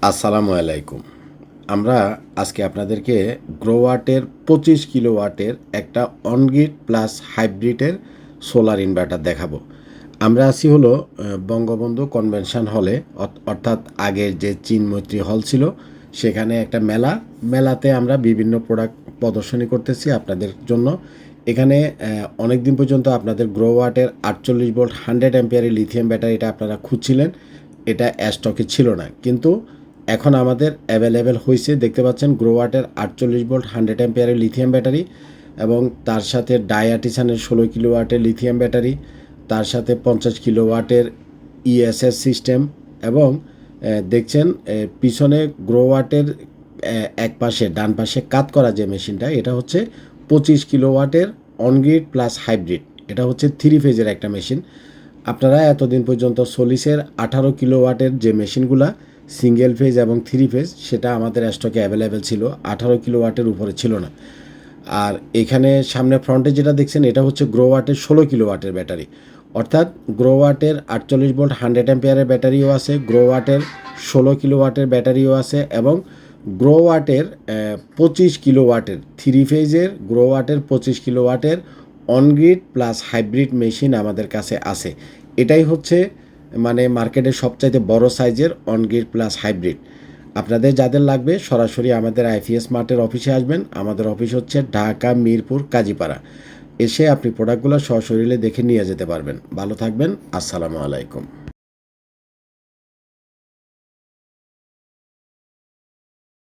আসসালামু আলাইকুম। আমরা আজকে আপনাদেরকে গ্রোওয়াটের 25 কিলোওয়াটের একটা অনগ্রিড প্লাস হাইব্রিডের সোলার ইনভার্টার দেখাবো। আমরা আছি হলো বঙ্গবন্ধু কনভেনশন হলে, অর্থাৎ আগের যে চীন মৈত্রী হল ছিল সেখানে একটা মেলাতে আমরা বিভিন্ন প্রোডাক্ট প্রদর্শনী করতেছি আপনাদের জন্য। এখানে অনেক দিন পর্যন্ত আপনাদের গ্রোওয়াটের 48 ভোল্ট 100 অ্যাম্পিয়ারের লিথিয়াম ব্যাটারিটা আপনারা খুঁজছিলেন, এটা স্টকে ছিল না, কিন্তু এখন আমাদের অ্যাভেলেবেল হয়েছে। দেখতে পাচ্ছেন গ্রোওয়াটের 48 ভোল্ট 100 অ্যাম্পিয়ারের লিথিয়াম ব্যাটারি এবং তার সাথে ডায়াটিসানের 16 কিলোওয়াটের লিথিয়াম ব্যাটারি, তার সাথে 50 কিলোওয়াটের ইএসএস সিস্টেম এবং দেখছেন পিছনে গ্রোওয়াটের এক পাশে ডান পাশে কাত করা যে মেশিনটা, এটা হচ্ছে 25 কিলোওয়াটের অনগ্রিড প্লাস হাইব্রিড। এটা হচ্ছে 3 ফেজের একটা মেশিন। আপনারা এতদিন পর্যন্ত সোলিসের 18 কিলোওয়াটের যে মেশিনগুলা সিঙ্গেল ফেজ এবং 3 ফেজ, সেটা আমাদের স্টকে অ্যাভেলেবেল ছিল, 18 কিলোওয়াটের উপরে ছিল না। আর এখানে সামনে ফ্রন্টে যেটা দেখছেন এটা হচ্ছে গ্রোওয়াটের 16 কিলোওয়াটের ব্যাটারি, অর্থাৎ গ্রোওয়াটের 48 ভোল্ট 100 অ্যাম্পিয়ারের ব্যাটারিও আছে, গ্রোওয়াটের 16 কিলোওয়াটের ব্যাটারিও আছে এবং গ্রোওয়াটের 25 কিলোওয়াটের 3 ফেজের গ্রোওয়াটের 25 কিলোওয়াটের অনগ্রিড প্লাস হাইব্রিড মেশিন আমাদের কাছে আছে। এটাই হচ্ছে মানে মার্কেটের সবচাইতে বড় সাইজের অনগ্রিড প্লাস হাইব্রিড। আপনাদের যাদের লাগবে সরাসরি আমাদের আইপিএস মার্টের অফিসে আসবেন। আমাদের অফিস হচ্ছে ঢাকা মিরপুর কাজীপাড়া। এসে আপনি প্রোডাক্টগুলো সশরীরে দেখে নিয়ে যেতে পারবেন। ভালো থাকবেন। আসসালামু আলাইকুম।